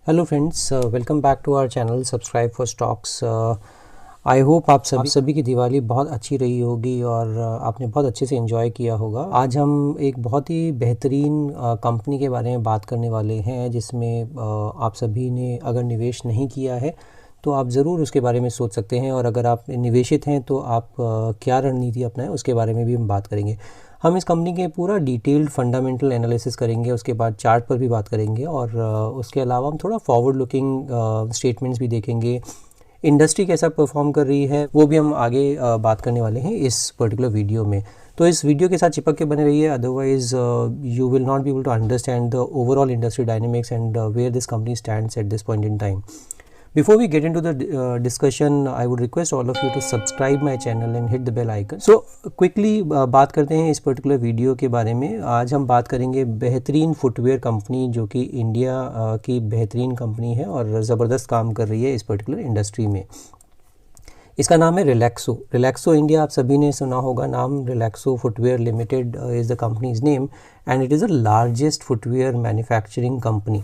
Hello friends, welcome back to our channel. Subscribe for stocks. I hope आप सभी की दिवाली बहुत अच्छी रही होगी और आपने बहुत अच्छे से एंजॉय किया होगा। आज हम एक बहुत ही बेहतरीन कंपनी के बारे में बात करने वाले हैं जिसमें आप सभी ने अगर निवेश नहीं किया है तो आप ज़रूर उसके बारे में सोच सकते हैं, और अगर आप निवेशित हैं तो आप क्या रणनीति अपनाएं उसके बारे में भी हम बात करेंगे। हम इस कंपनी के पूरा डिटेल्ड फंडामेंटल एनालिसिस करेंगे, उसके बाद चार्ट पर भी बात करेंगे, और उसके अलावा हम थोड़ा फॉरवर्ड लुकिंग स्टेटमेंट्स भी देखेंगे। इंडस्ट्री कैसा परफॉर्म कर रही है वो भी हम आगे बात करने वाले हैं इस पर्टिकुलर वीडियो में। तो इस वीडियो के साथ चिपक के बने रहिए, otherwise you will not be able to understand the overall industry dynamics and where this company stands at this point in time. Before we get into the discussion, I would request all of you to subscribe my channel and hit the bell icon. So quickly बात करते हैं इस particular video के बारे में। आज हम बात करेंगे बेहतरीन फुटवेयर कंपनी जो कि इंडिया की बेहतरीन कंपनी है और ज़बरदस्त काम कर रही है इस पर्टिकुलर इंडस्ट्री में। इसका नाम है रिलैक्सो। रिलैक्सो इंडिया आप सभी ने सुना होगा नाम। Relaxo footwear limited is the company's name and it is the largest footwear manufacturing company.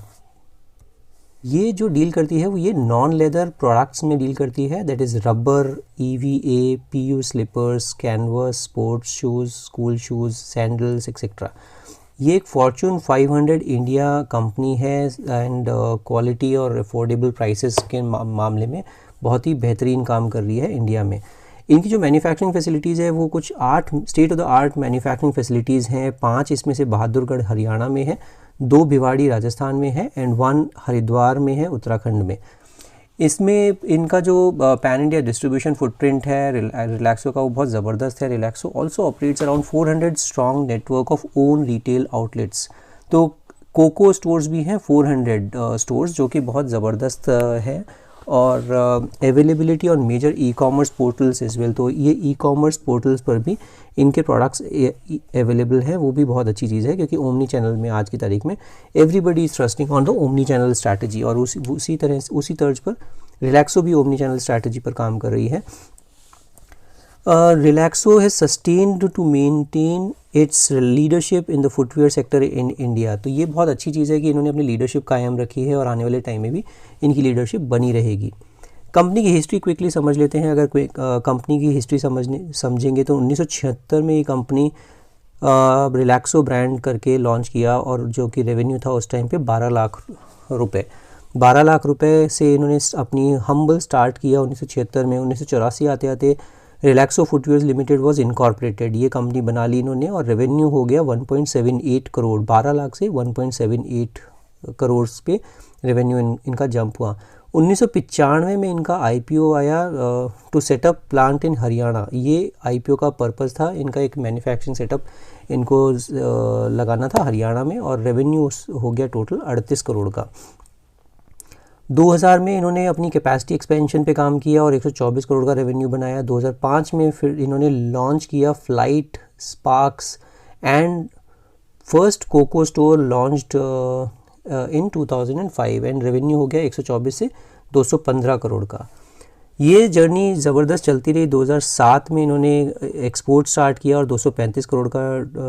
ये जो डील करती है वो ये नॉन लेदर प्रोडक्ट्स में डील करती है, that is rubber, EVA, PU slippers, canvas, sports shoes, school shoes, sandals etcetera. ये एक फॉर्चून 500 इंडिया कंपनी है एंड क्वालिटी और अफोर्डेबल प्राइसेस के मामले में बहुत ही बेहतरीन काम कर रही है इंडिया में। इनकी जो मैन्युफैक्चरिंग फैसिलिटीज़ है वो कुछ 8 state of the art manufacturing facilities हैं। 5 इसमें से बहादुरगढ़ हरियाणा में है, 2 भिवाड़ी राजस्थान में है एंड 1 हरिद्वार में है उत्तराखंड में। इसमें इनका जो पैन इंडिया डिस्ट्रीब्यूशन फुटप्रिंट है रिलैक्सो का वो बहुत ज़बरदस्त है। Relaxo also operates around 400 strong network of own retail outlets. तो कोको स्टोर्स भी हैं 400 स्टोर्स जो कि बहुत ज़बरदस्त है, और availability on major e commerce portals is well. तो ये ई कॉमर्स पोर्टल्स पर भी इनके प्रोडक्ट्स अवेलेबल हैं, वो भी बहुत अच्छी चीज़ है क्योंकि ओमनी चैनल में आज की तारीख में everybody is trusting on the omni channel strategy, और उसी तर्ज पर रिलैक्सो भी ओमनी चैनल स्ट्रैटेजी पर काम कर रही है। Relaxo has sustained to maintain its leadership in the footwear sector in India. तो ये बहुत अच्छी चीज़ है कि इन्होंने अपनी लीडरशिप कायम रखी है और आने वाले टाइम में भी इनकी लीडरशिप बनी रहेगी। कंपनी की हिस्ट्री क्विकली समझ लेते हैं। अगर कोई कंपनी की हिस्ट्री समझेंगे तो 1976 में ये कंपनी रिलैक्सो ब्रांड करके लॉन्च किया, और जो कि रेवेन्यू था उस टाइम पे 12 लाख रुपए। 12 लाख रुपए से इन्होंने अपनी हम्बल स्टार्ट किया 1976 में। 1984 आते आते Relaxo footwears limited was incorporated, ये कंपनी बना ली इन्होंने, और रेवेन्यू हो गया 1.78 करोड़। 12 लाख से 1.78 करोड़ पे रेवेन्यू इनका जंप हुआ। 1995 में इनका IPO आया to setup plant in Haryana. ये IPO का पर्पस था, इनका एक मैन्युफैक्चरिंग सेटअप इनको लगाना था हरियाणा में, और रेवेन्यू हो गया टोटल 38 करोड़ का। 2000 में इन्होंने अपनी कैपेसिटी एक्सपेंशन पे काम किया और 124 करोड़ का रेवेन्यू बनाया। 2005 में फिर इन्होंने लॉन्च किया Flite, Sparx and first COCO store launched in 2005 and revenue हो गया 124 से 215 करोड़ का। ये जर्नी ज़बरदस्त चलती रही। 2007 में इन्होंने एक्सपोर्ट स्टार्ट किया और 235 करोड़ का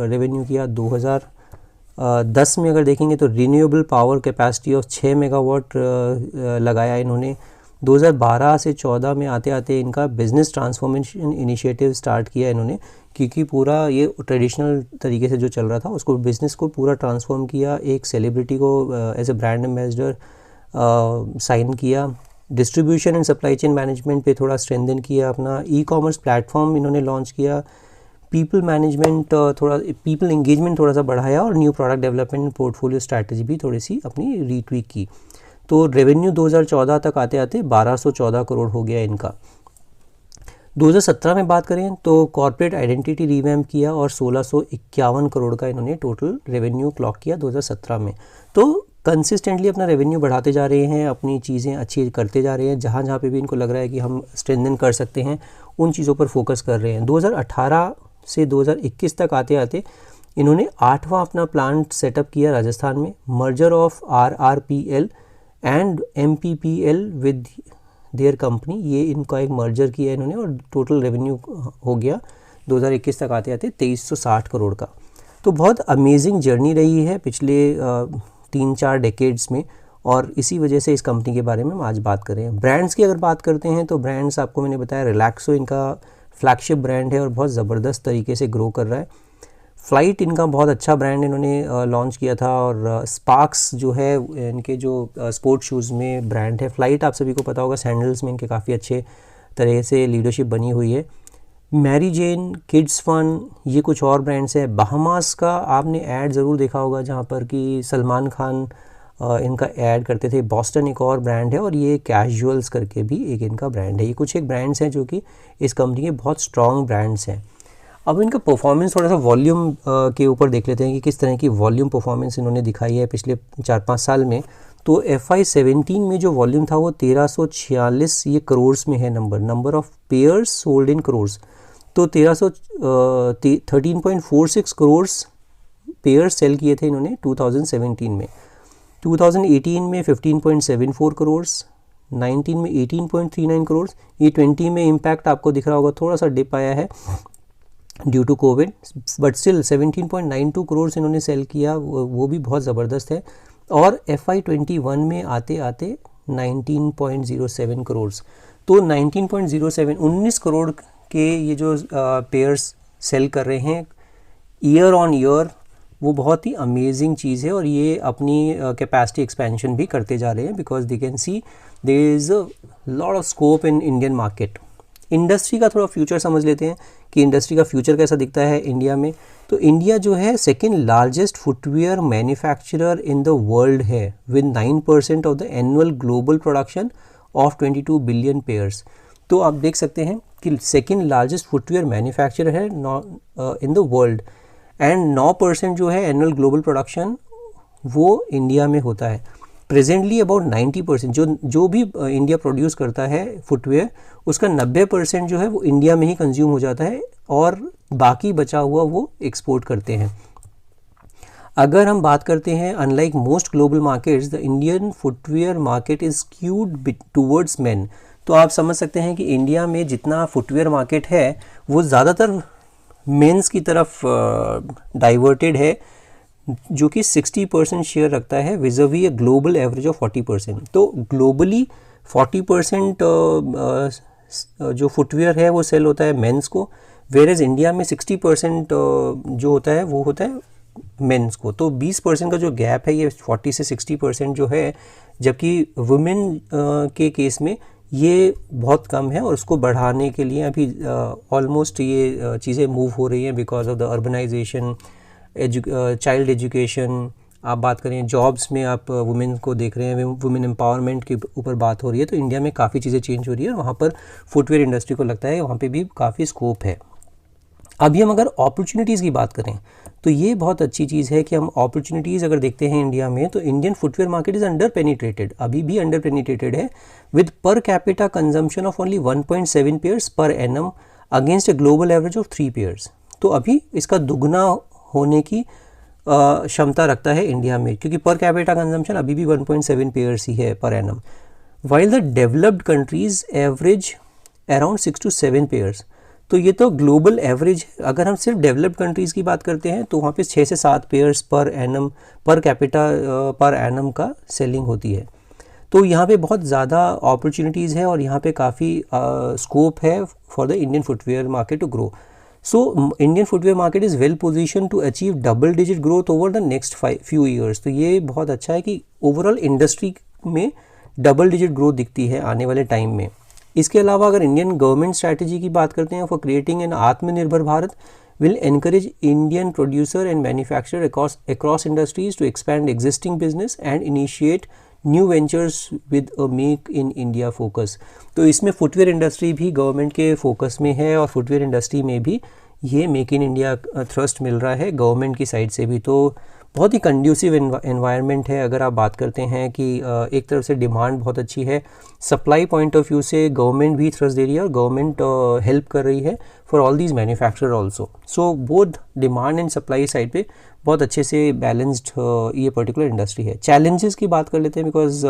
रेवेन्यू किया। 2010 में अगर देखेंगे तो renewable power capacity of 6 megawatt लगाया इन्होंने। 2012 से 14 में आते आते इनका बिज़नेस ट्रांसफॉर्मेशन इनिशिएटिव स्टार्ट किया इन्होंने, क्योंकि पूरा ये ट्रेडिशनल तरीके से जो चल रहा था उसको बिज़नेस को पूरा ट्रांसफॉर्म किया। एक सेलिब्रिटी को as a brand ambassador sign किया। Distribution and supply chain management पे थोड़ा स्ट्रेंथन किया अपना। ई कॉमर्स प्लेटफॉर्म इन्होंने लॉन्च किया। पीपल मैनेजमेंट पीपल एंगेजमेंट थोड़ा सा बढ़ाया, और new product development portfolio strategy भी थोड़ी सी अपनी रीट्वीक की। तो रेवेन्यू 2014 तक आते आते 1214 करोड़ हो गया इनका। 2017 में बात करें तो कॉर्पोरेट आइडेंटिटी रिवैम्प किया और 1651 करोड़ का इन्होंने टोटल रेवेन्यू क्लॉक किया 2017 में। तो कंसिस्टेंटली अपना रेवेन्यू बढ़ाते जा रहे हैं, अपनी चीज़ें अच्छी करते जा रहे हैं। जहाँ जहाँ पे भी इनको लग रहा है कि हम स्ट्रेंथन कर सकते हैं उन चीज़ों पर फोकस कर रहे हैं। 2018 से 2021 तक आते आते इन्होंने 8वां अपना प्लांट सेटअप किया राजस्थान में। Merger of RRPL and MPPL with their company, ये इनका एक मर्जर किया इन्होंने, और टोटल रेवेन्यू हो गया 2021 तक आते आते 2360 करोड़ का। तो बहुत अमेजिंग जर्नी रही है पिछले 3-4 डेकेड्स में, और इसी वजह से इस कंपनी के बारे में हम आज बात करें। ब्रांड्स की अगर बात करते हैं तो ब्रांड्स आपको मैंने बताया रिलैक्सो इनका फ्लैगशिप ब्रांड है और बहुत ज़बरदस्त तरीके से ग्रो कर रहा है। फ्लाइट इनका बहुत अच्छा ब्रांड इन्होंने लॉन्च किया था और स्पार्क्स जो है इनके जो स्पोर्ट शूज़ में ब्रांड है। फ्लाइट आप सभी को पता होगा सैंडल्स में इनके काफ़ी अच्छे तरह से लीडरशिप बनी हुई है। मैरी जेन, किड्स फन, ये कुछ और ब्रांड्स हैं। बहामास का आपने ऐड ज़रूर देखा होगा जहाँ पर कि सलमान खान इनका ऐड करते थे। बॉस्टन एक और ब्रांड है और ये कैजुअल्स करके भी एक इनका ब्रांड है। ये कुछ एक ब्रांड्स हैं जो कि इस कंपनी के बहुत स्ट्रॉन्ग ब्रांड्स हैं। अब इनका परफॉर्मेंस थोड़ा सा वॉल्यूम के ऊपर देख लेते हैं कि किस तरह की वॉल्यूम परफॉर्मेंस इन्होंने दिखाई है पिछले 4-5 साल में। तो FY17 में जो वॉल्यूम था वो 1346 ये करोर्स में है। Number of pairs sold in crores, तो 13.46 करोर्स पेयर्स सेल किए थे इन्होंने 2017 में। 2018 में 15.74 करोर्स, 19 में 18.39 करोर्स। ये 20 में इम्पैक्ट आपको दिख रहा होगा, थोड़ा सा डिप आया है due to Covid, but still 17.92 crore इन्होंने सेल किया, वो भी बहुत ज़बरदस्त है। और FY21 में आते आते 19.07 करोड़, तो 19 करोड़ के ये जो पेयर्स सेल कर रहे हैं ईयर ऑन ईयर, वो बहुत ही अमेजिंग चीज़ है। और ये अपनी कैपेसिटी एक्सपेंशन भी करते जा रहे हैं because they can see there is a lot of scope in Indian market. Industry का थोड़ा फ्यूचर समझ लेते हैं कि इंडस्ट्री का फ्यूचर कैसा दिखता है इंडिया में। तो इंडिया जो है second largest footwear manufacturer in the world है with 9% of the annual global production of 22 billion pairs. तो आप देख सकते हैं कि सेकेंड लार्जेस्ट फुटवेयर मैन्युफैक्चरर है इन द वर्ल्ड एंड 9% जो है एनुअल ग्लोबल प्रोडक्शन वो इंडिया में होता है। प्रेजेंटली अबाउट 90% जो भी इंडिया प्रोड्यूस करता है फुटवेयर, उसका 90% जो है वो इंडिया में ही कंज्यूम हो जाता है और बाकी बचा हुआ वो एक्सपोर्ट करते हैं। अगर हम बात करते हैं unlike most global markets, the Indian footwear market is skewed towards main. तो आप समझ सकते हैं कि इंडिया में जितना फुटवेयर मार्केट है वो ज़्यादातर मेंस की तरफ डाइवर्टेड है, जो कि 60% शेयर रखता है vis-à-vis a global average of 40%। तो ग्लोबली 40% जो फुटवेयर है वो सेल होता है मेंस को, वेरेज इंडिया में 60% जो होता है वो होता है मेंस को। तो 20% का जो गैप है ये 40 से 60% जो है, जबकि वुमेन के केस में ये बहुत कम है और उसको बढ़ाने के लिए अभी ऑलमोस्ट ये चीज़ें मूव हो रही हैं because of the urbanisation, child education. आप बात करें जॉब्स में, आप वुमेन को देख रहे हैं, वुमेन एम्पावरमेंट के ऊपर बात हो रही है। तो इंडिया में काफ़ी चीज़ें चेंज हो रही है और वहाँ पर फुटवेयर इंडस्ट्री को लगता है वहाँ पे भी काफ़ी स्कोप है। अभी हम अगर अपॉर्चुनिटीज़ की बात करें तो ये बहुत अच्छी चीज़ है कि हम अपॉर्चुनिटीज़ अगर देखते हैं इंडिया में, तो Indian footwear market is under penetrated, अभी भी अंडर पेनिट्रेटेड है with per capita consumption of only 1.7 pairs per annum against a global average of 3 pairs. तो अभी इसका दुगना होने की क्षमता रखता है इंडिया में, क्योंकि पर कैपिटा कंजम्पशन अभी भी 1.7 पेयर्स ही है per annum, while the developed countries average around 6 to 7 pairs. तो ये तो ग्लोबल एवरेज है। अगर हम सिर्फ डेवलप्ड कंट्रीज़ की बात करते हैं तो वहाँ पे 6 से 7 pairs per annum, per capita per annum का सेलिंग होती है। तो यहाँ पे बहुत ज़्यादा अपॉर्चुनिटीज़ है और यहाँ पे काफ़ी स्कोप है for the Indian footwear market to grow. So Indian footwear market is well positioned to achieve double digit growth over the next few years। तो ये बहुत अच्छा है कि ओवरऑल इंडस्ट्री में डबल डिजिट ग्रोथ दिखती है आने वाले टाइम में। इसके अलावा अगर इंडियन गवर्नमेंट स्ट्रैटेजी की बात करते हैं फॉर क्रिएटिंग एन आत्मनिर्भर Bharat will encourage Indian producer and manufacturer across industries to expand existing business and initiate new ventures with a make in India focus. तो इसमें फुटवेयर इंडस्ट्री भी गवर्नमेंट के focus में है और फुटवेयर इंडस्ट्री में भी ये मेक इन इंडिया थ्रस्ट मिल रहा है गवर्नमेंट की साइड से भी। तो बहुत ही कंड्यूसिव एनवायरनमेंट है। अगर आप बात करते हैं कि एक तरफ से डिमांड बहुत अच्छी है, सप्लाई पॉइंट ऑफ व्यू से गवर्नमेंट भी थ्रस्ट दे रही है और गवर्नमेंट हेल्प कर रही है for all these manufacturer also. So both demand and supply side पे बहुत अच्छे से बैलेंस्ड ये पर्टिकुलर इंडस्ट्री है। चैलेंजेस की बात कर लेते हैं बिकॉज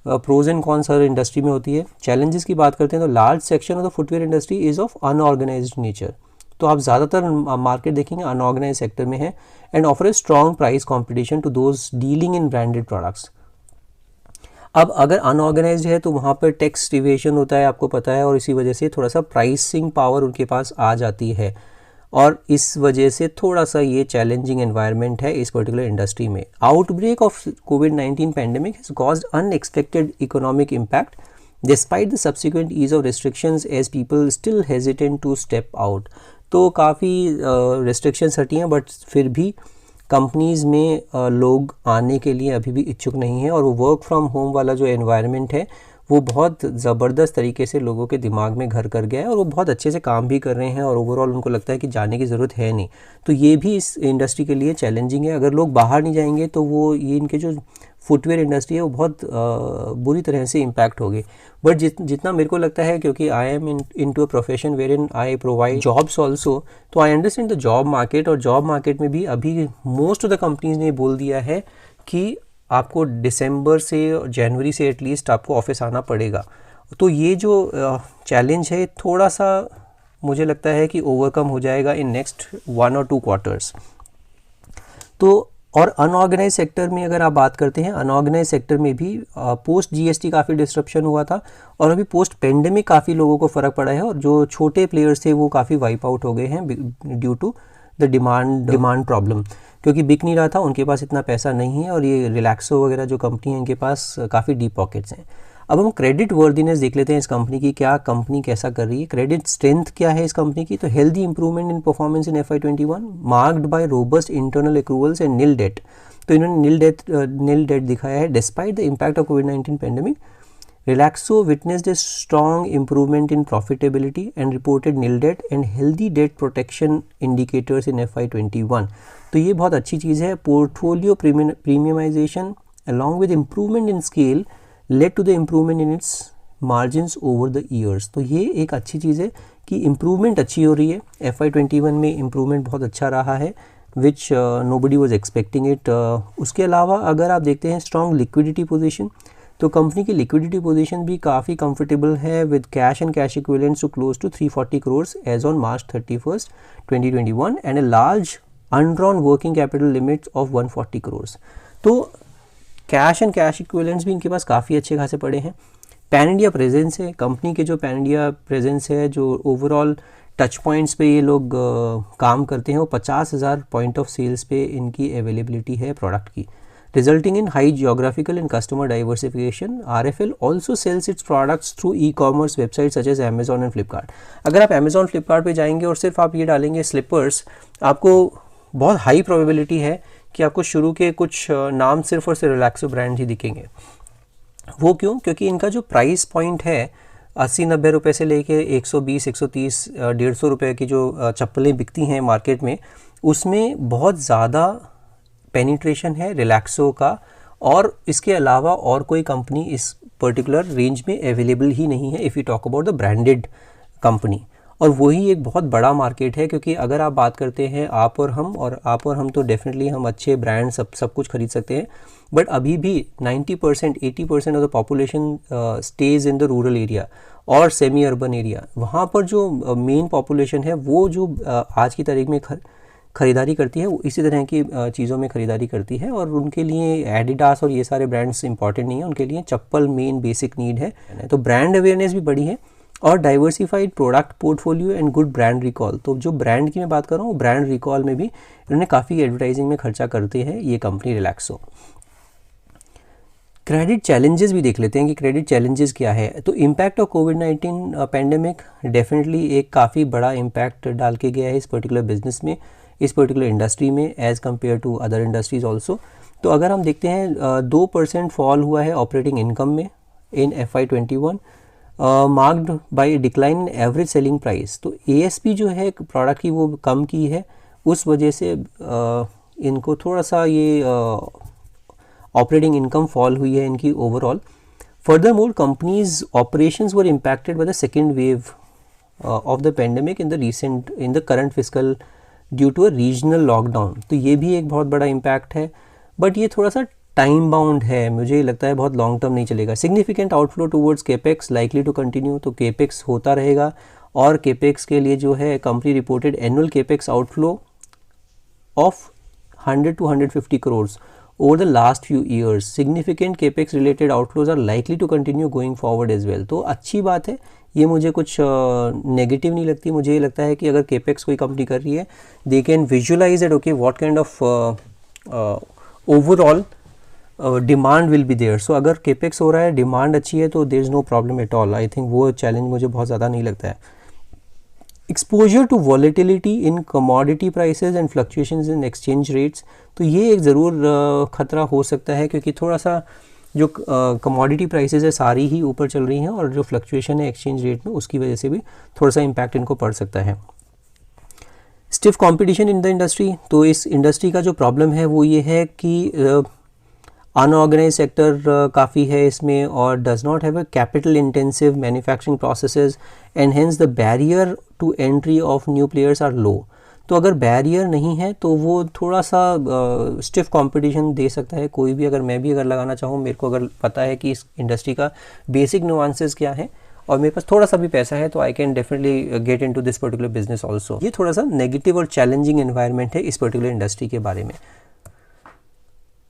प्रोज एंड कॉन्स हर इंडस्ट्री में होती है। चैलेंजेस की बात करते हैं तो large section of the footwear industry is of unorganised nature. तो आप ज़्यादातर मार्केट देखेंगे अनऑर्गेनाइज सेक्टर में है and offer a strong price competition to those dealing in branded products. अब अगर अनऑर्गेनाइज्ड है तो वहाँ पर टैक्स इवेशन होता है, आपको पता है, और इसी वजह से थोड़ा सा प्राइसिंग पावर उनके पास आ जाती है, और इस वजह से थोड़ा सा ये चैलेंजिंग एनवायरनमेंट है इस पर्टिकुलर इंडस्ट्री में। आउटब्रेक ऑफ कोविड-19 pandemic has caused unexpected economic impact despite the subsequent ease of restrictions as people still hesitant to step out. तो काफ़ी रिस्ट्रिक्शंस हटी हैं, बट फिर भी कंपनीज़ में लोग आने के लिए अभी भी इच्छुक नहीं हैं, और वो वर्क फ्रॉम होम वाला जो एनवायरनमेंट है वो बहुत ज़बरदस्त तरीके से लोगों के दिमाग में घर कर गया है, और वो बहुत अच्छे से काम भी कर रहे हैं, और ओवरऑल उनको लगता है कि जाने की ज़रूरत है नहीं। तो ये भी इस इंडस्ट्री के लिए चैलेंजिंग है। अगर लोग बाहर नहीं जाएंगे तो वो ये इनके जो फुटवेयर इंडस्ट्री है वो बहुत बुरी तरह से इम्पैक्ट होगी। बट जितना मेरे को लगता है, क्योंकि I am into a profession wherein I provide jobs also, तो I understand the job market. और जॉब मार्केट में भी अभी मोस्ट ऑफ द कंपनीज ने बोल दिया है कि आपको दिसंबर से जनवरी से एटलीस्ट आपको ऑफिस आना पड़ेगा। तो ये जो चैलेंज है थोड़ा सा मुझे लगता है कि ओवरकम हो जाएगा इन नेक्स्ट 1 और 2 क्वार्टर्स। तो और अनऑर्गेनाइज सेक्टर में अगर आप बात करते हैं, अनऑर्गेनाइज सेक्टर में भी पोस्ट जीएसटी काफ़ी डिस्ट्रप्शन हुआ था, और अभी पोस्ट पेंडेमिक काफ़ी लोगों को फ़र्क पड़ा है, और जो छोटे प्लेयर्स थे वो काफ़ी वाइप आउट हो गए हैं due to the demand problem, क्योंकि बिक नहीं रहा था, उनके पास इतना पैसा नहीं है, और ये रिलैक्सो वगैरह जो कंपनी है इनके पास काफ़ी डीप पॉकेट्स हैं। अब हम क्रेडिट वर्दीनेस देख लेते हैं इस कंपनी की, क्या कंपनी कैसा कर रही है, क्रेडिट स्ट्रेंथ क्या है इस कंपनी की। तो healthy improvement in performance in FY21 marked by robust internal accruals and nil debt. तो इन्होंने नील डेट दिखाया है डिस्पाइट द इम्पैक्ट ऑफ कोविड-19 pandemic. Relaxo witnessed a strong improvement in profitability and reported nil debt and healthy debt protection indicators in FY21। तो ये बहुत अच्छी चीज़ है। Portfolio premiumisation along with improvement in scale led to the improvement in its margins over the years। तो ये एक अच्छी चीज़ है कि इम्प्रूवमेंट अच्छी हो रही है। FY21 में इम्प्रूवमेंट बहुत अच्छा रहा है, which nobody was expecting it. उसके अलावा अगर आप देखते हैं स्ट्रॉन्ग लिक्विडिटी पोजीशन, तो कंपनी की लिक्विडिटी पोजीशन भी काफ़ी कंफर्टेबल है, with cash and cash equivalents to close to 340 crores as on March 31st, 2021 and a large undrawn working capital limits of 140 crores। तो कैश एंड कैश इक्विवेलेंट्स भी इनके पास काफ़ी अच्छे खासे पड़े हैं। पैन इंडिया प्रेजेंस है कंपनी के, जो पैन इंडिया प्रेजेंस है, जो ओवरऑल टच पॉइंट्स पे ये लोग काम करते हैं, वो 50,000 पॉइंट ऑफ सेल्स पे इनकी अवेलेबिलिटी है प्रोडक्ट की, resulting in high geographical and customer diversification. RFL also sells its products through ecommerce website such as Amazon and Flipkart. अगर आप अमेजॉन फ्लिपकार्ट पे जाएंगे और सिर्फ आप ये डालेंगे स्लीपर्स, आपको बहुत हाई प्रोबेबिलिटी है कि आपको शुरू के कुछ नाम सिर्फ और सिर्फ रिलैक्सो ब्रांड ही दिखेंगे। वो क्यों? क्योंकि इनका जो प्राइस पॉइंट है 80-90 रुपये से लेके 120, 130, 150 रुपये की जो चप्पलें बिकती हैं मार्केट में, उसमें बहुत ज़्यादा पेनिट्रेशन है रिलैक्सो का, और इसके अलावा और कोई कंपनी इस पर्टिकुलर रेंज में अवेलेबल ही नहीं है if you talk about the branded company. और वही एक बहुत बड़ा मार्केट है, क्योंकि अगर आप बात करते हैं आप और हम तो डेफिनेटली हम अच्छे ब्रांड सब कुछ खरीद सकते हैं, बट अभी भी 90%, 80% of the population stage in the rural area और सेमी अर्बन एरिया। वहाँ पर जो मेन पॉपुलेशन है वो जो आज की तारीख में खरीदारी करती है, वो इसी तरह की चीज़ों में खरीदारी करती है, और उनके लिए एडिडास और ये सारे ब्रांड्स इंपॉर्टेंट नहीं है, उनके लिए चप्पल मेन बेसिक नीड है। तो ब्रांड अवेयरनेस भी बढ़ी है, और diversified product portfolio and good brand recall. तो जो ब्रांड की मैं बात कर रहा हूँ, ब्रांड रिकॉल में भी इन्होंने काफ़ी एडवर्टाइजिंग में खर्चा करते हैं ये कंपनी रिलैक्सो। क्रेडिट चैलेंजेस भी देख लेते हैं कि क्रेडिट चैलेंजेस क्या है। तो इम्पैक्ट ऑफ कोविड-19 पैंडेमिक डेफिनेटली एक काफ़ी बड़ा इम्पैक्ट डाल के गया है इस पर्टिकुलर बिजनेस में, इस पर्टिकुलर इंडस्ट्री में, as compare to other industries also. तो अगर हम देखते हैं 2% फॉल हुआ है ऑपरेटिंग इनकम में इन FY21, marked bye decline in average selling price. तो ASP जो है प्रोडक्ट की वो कम की है, उस वजह से इनको थोड़ा सा ये ऑपरेटिंग इनकम फॉल हुई है इनकी overall. Further more company's operations were impacted by the second wave of the pandemic in the current fiscal due to a regional lockdown. तो ये भी एक बहुत बड़ा इम्पैक्ट है, बट ये थोड़ा सा टाइम बाउंड है, मुझे लगता है बहुत लॉन्ग टर्म नहीं चलेगा। Significant outflow towards capex likely to continue. तो केपेक्स होता रहेगा, और केपेक्स के लिए जो है company reported annual capex outflow of 100 to 150 crores over the last few years. Significant capex related outflows are likely to continue going forward as well. तो अच्छी बात है, ये मुझे कुछ नेगेटिव नहीं लगती. मुझे ये लगता है कि अगर केपेक्स कोई कंपनी कर रही है, they can visualise it, okay what kind of overall demand will be there. So अगर केपेक्स हो रहा है, डिमांड अच्छी है, तो there is no problem at all. I think वो चैलेंज मुझे बहुत ज़्यादा नहीं लगता है. Exposure to volatility in commodity prices and fluctuations in exchange rates, तो ये एक ज़रूर ख़तरा हो सकता है, क्योंकि थोड़ा सा जो कमोडिटी प्राइसेस है सारी ही ऊपर चल रही हैं, और जो फ्लक्चुएशन है एक्सचेंज रेट में उसकी वजह से भी थोड़ा सा इम्पैक्ट इनको पड़ सकता है. Stiff competition in the industry, तो इस इंडस्ट्री का जो प्रॉब्लम है वो ये है कि अनऑर्गेनाइज सेक्टर काफ़ी है इसमें, और does not have a capital intensive manufacturing processes, and hence the barrier to entry of new players are low. तो अगर बैरियर नहीं है तो वो थोड़ा सा स्टिफ कंपटीशन दे सकता है. कोई भी, अगर मैं भी अगर लगाना चाहूँ, मेरे को अगर पता है कि इस इंडस्ट्री का बेसिक नुआंसेस क्या है और मेरे पास थोड़ा सा भी पैसा है, तो I can definitely get into this particular business also. ये थोड़ा सा नेगेटिव और चैलेंजिंग एनवायरनमेंट है इस पर्टिकुलर इंडस्ट्री के बारे में.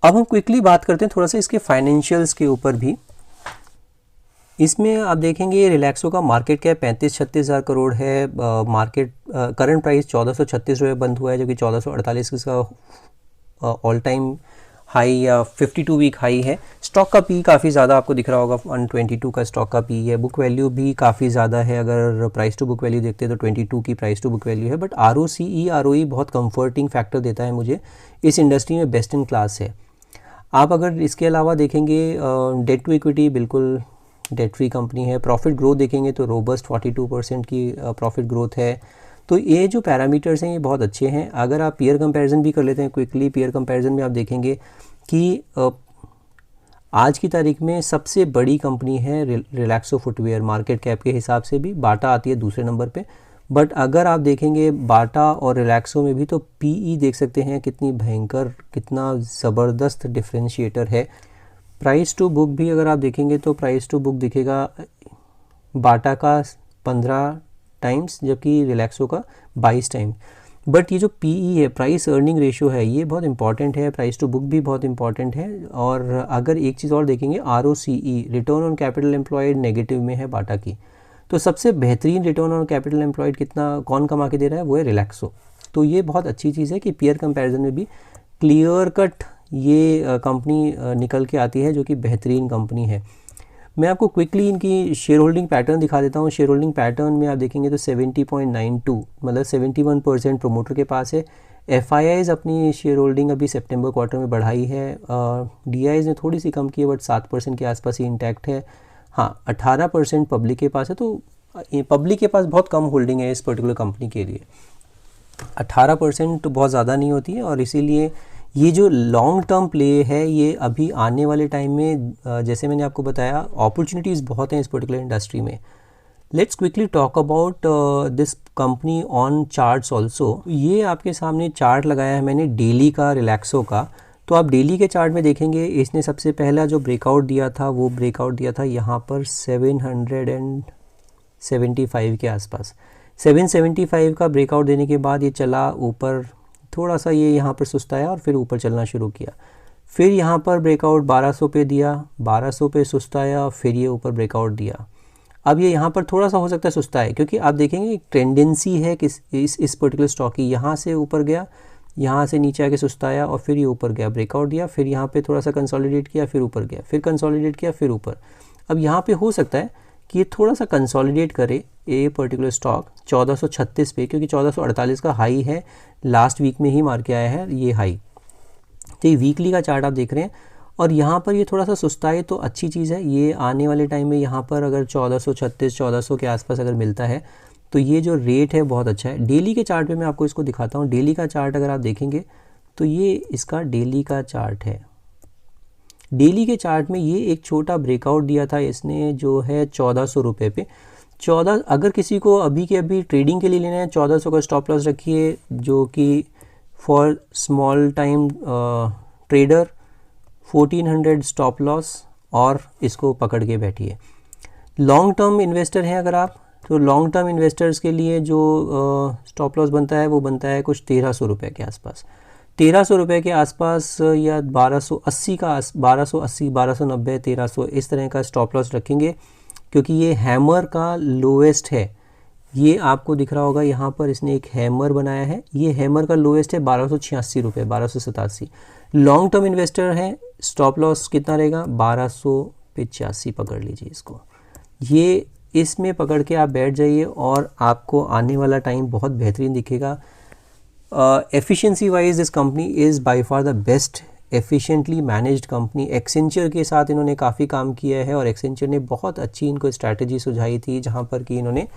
अब हम क्विकली बात करते हैं थोड़ा सा इसके फाइनेंशियल्स के ऊपर भी. इसमें आप देखेंगे रिलैक्सो का मार्केट कैप 35-36 हज़ार करोड़ है. मार्केट करंट प्राइस 1436 रुपये बंद हुआ है, जो कि 1448 का ऑल टाइम हाई या 52 वीक हाई है. स्टॉक का पी काफ़ी ज़्यादा आपको दिख रहा होगा, 122 का स्टॉक का पी है. बुक वैल्यू भी काफ़ी ज़्यादा है, अगर प्राइस टू बुक वैल्यू देखते हैं तो 22 की प्राइस टू बुक वैल्यू है. बट ROE बहुत कंफर्टिंग फैक्टर देता है मुझे, इस इंडस्ट्री में बेस्ट इन क्लास है. आप अगर इसके अलावा देखेंगे डेट टू इक्विटी बिल्कुल डेट फ्री कंपनी है. प्रॉफिट ग्रोथ देखेंगे तो रोबस्ट 42% की प्रॉफिट ग्रोथ है. तो ये जो पैरामीटर्स हैं ये बहुत अच्छे हैं. अगर आप पीयर कंपैरिजन भी कर लेते हैं क्विकली, पीयर कंपैरिजन में आप देखेंगे कि आज की तारीख में सबसे बड़ी कंपनी है रिलैक्सो फुटवेयर, मार्केट कैप के हिसाब से भी. बाटा आती है दूसरे नंबर पे. बट अगर आप देखेंगे बाटा और रिलैक्सो में भी, तो PE देख सकते हैं कितनी भयंकर, कितना ज़बरदस्त डिफ्रेंशिएटर है. प्राइस टू बुक भी अगर आप देखेंगे तो प्राइस टू बुक दिखेगा बाटा का 15 टाइम्स, जबकि रिलैक्सो का 22 टाइम. बट ये जो PE है, प्राइस अर्निंग रेशियो है, ये बहुत इंपॉर्टेंट है. प्राइस टू बुक भी बहुत इंपॉर्टेंट है. और अगर एक चीज़ और देखेंगे, ROCE return on capital employed negative में है बाटा की. तो सबसे बेहतरीन रिटर्न ऑन कैपिटल एम्प्लॉयड कितना कौन कमा के दे रहा है, वो है रिलैक्सो. तो ये बहुत अच्छी चीज़ है कि पीयर कंपैरिजन में भी क्लियर कट ये कंपनी निकल के आती है, जो कि बेहतरीन कंपनी है. मैं आपको क्विकली इनकी शेयर होल्डिंग पैटर्न दिखा देता हूँ. शेयर होल्डिंग पैटर्न में आप देखेंगे तो 70.92 मतलब 71% प्रोमोटर के पास है. FIIs अपनी शेयर होल्डिंग अभी सितंबर क्वार्टर में बढ़ाई है. DIs ने थोड़ी सी कम की है, बट 7% के आसपास ही इंटैक्ट है. हाँ, 18% पब्लिक के पास है. तो पब्लिक के पास बहुत कम होल्डिंग है इस पर्टिकुलर कंपनी के लिए. 18% तो बहुत ज़्यादा नहीं होती है, और इसीलिए ये जो लॉन्ग टर्म प्ले है, ये अभी आने वाले टाइम में जैसे मैंने आपको बताया अपॉर्चुनिटीज़ बहुत हैं इस पर्टिकुलर इंडस्ट्री में. Let's quickly talk about this company on charts also. ये आपके सामने चार्ट लगाया है मैंने डेली का, रिलैक्सो का. तो आप डेली के चार्ट में देखेंगे, इसने सबसे पहला जो ब्रेकआउट दिया था, वो ब्रेकआउट दिया था यहाँ पर 775 के आसपास. 775 का ब्रेकआउट देने के बाद ये चला ऊपर, थोड़ा सा ये यहाँ पर सुस्ताया और फिर ऊपर चलना शुरू किया. फिर यहाँ पर ब्रेकआउट 1200 पे दिया, 1200 पे सुस्ताया, फिर ये ऊपर ब्रेकआउट दिया. अब ये यहाँ पर थोड़ा सा हो सकता है सुस्ता है, क्योंकि आप देखेंगे एक टेंडेंसी है कि इस पर्टिकुलर स्टॉक की, यहाँ से ऊपर गया, यहाँ से नीचे आके सुस्ताया और फिर ये ऊपर गया, ब्रेकआउट दिया, फिर यहाँ पे थोड़ा सा कंसोलिडेट किया, फिर ऊपर गया, फिर कंसोलिडेट किया, फिर ऊपर. अब यहाँ पे हो सकता है कि ये थोड़ा सा कंसोलिडेट करे ये पर्टिकुलर स्टॉक 1436 पे, क्योंकि 1448 का हाई है, लास्ट वीक में ही मार के आया है ये हाई. तो ये वीकली का चार्ट आप देख रहे हैं, और यहाँ पर ये थोड़ा सा सुस्ताए तो अच्छी चीज़ है. ये आने वाले टाइम में यहाँ पर अगर 1436-1400 के आसपास अगर मिलता है, तो ये जो रेट है बहुत अच्छा है. डेली के चार्ट पे मैं आपको इसको दिखाता हूँ. डेली का चार्ट अगर आप देखेंगे तो ये इसका डेली का चार्ट है. डेली के चार्ट में ये एक छोटा ब्रेकआउट दिया था इसने, जो है 1400 रुपये पे. 14, अगर किसी को अभी के अभी ट्रेडिंग के लिए लेना है, 1400 का स्टॉप लॉस रखिए, जो कि for small time trader 1400 stop loss, और इसको पकड़ के बैठिए. लॉन्ग टर्म इन्वेस्टर हैं अगर आप, तो लॉन्ग टर्म इन्वेस्टर्स के लिए जो स्टॉप लॉस बनता है वो बनता है कुछ 1300 रुपये के आसपास. 1300 रुपये के आसपास या 1280 का 1280 1290 1300 इस तरह का स्टॉप लॉस रखेंगे, क्योंकि ये हैमर का लोएस्ट है। ये आपको दिख रहा होगा यहाँ पर इसने एक हैमर बनाया है, ये हैमर का लोएस्ट है 1286 रुपये, 1287। लॉन्ग टर्म इन्वेस्टर हैं, स्टॉप लॉस कितना रहेगा 1285 पकड़ लीजिए इसको। ये इसमें पकड़ के आप बैठ जाइए और आपको आने वाला टाइम बहुत बेहतरीन दिखेगा। Efficiency wise this company is by far the best efficiently managed company. Accenture के साथ इन्होंने काफ़ी काम किया है और एक्सेंचर ने बहुत अच्छी इनको स्ट्रैटेजी सुझाई थी, जहाँ पर कि इन्होंने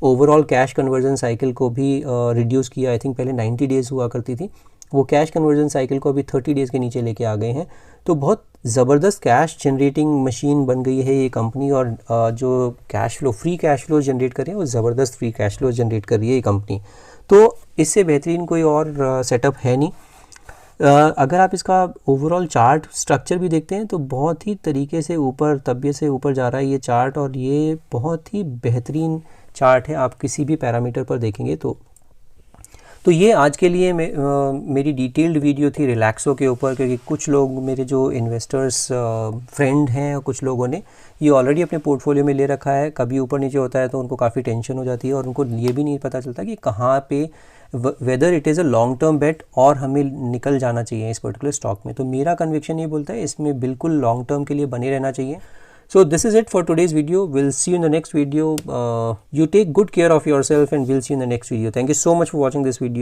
ओवरऑल कैश कन्वर्जन साइकिल को भी रिड्यूस किया। आई थिंक पहले 90 डेज़ हुआ करती थी, वो कैश कन्वर्जन साइकिल को अभी 30 डेज़ के नीचे लेके आ गए हैं। तो बहुत ज़बरदस्त कैश जनरेटिंग मशीन बन गई है ये कंपनी, और जो cash flow free cash flow generate कर रही है वो ज़बरदस्त फ्री कैश फ्लो जनरेट कर रही है ये कंपनी। तो इससे बेहतरीन कोई और सेटअप है नहीं। अगर आप इसका ओवरऑल चार्ट स्ट्रक्चर भी देखते हैं तो बहुत ही तरीके से ऊपर तबियत से ऊपर जा रहा है ये चार्ट, और ये बहुत ही बेहतरीन चार्ट है आप किसी भी पैरामीटर पर देखेंगे तो ये आज के लिए मेरी डिटेल्ड वीडियो थी रिलैक्सो के ऊपर, क्योंकि कुछ लोग मेरे जो इन्वेस्टर्स फ्रेंड हैं और कुछ लोगों ने ये ऑलरेडी अपने पोर्टफोलियो में ले रखा है। कभी ऊपर नीचे होता है तो उनको काफ़ी टेंशन हो जाती है और उनको ये भी नहीं पता चलता कि कहाँ पे whether it is a long term bet और हमें निकल जाना चाहिए इस पर्टिकुलर स्टॉक में। तो मेरा कन्विक्शन ये बोलता है इसमें बिल्कुल लॉन्ग टर्म के लिए बने रहना चाहिए। So this is it for today's video. We'll see you in the next video. You take good care of yourself and we'll see you in the next video. Thank you so much for watching this video.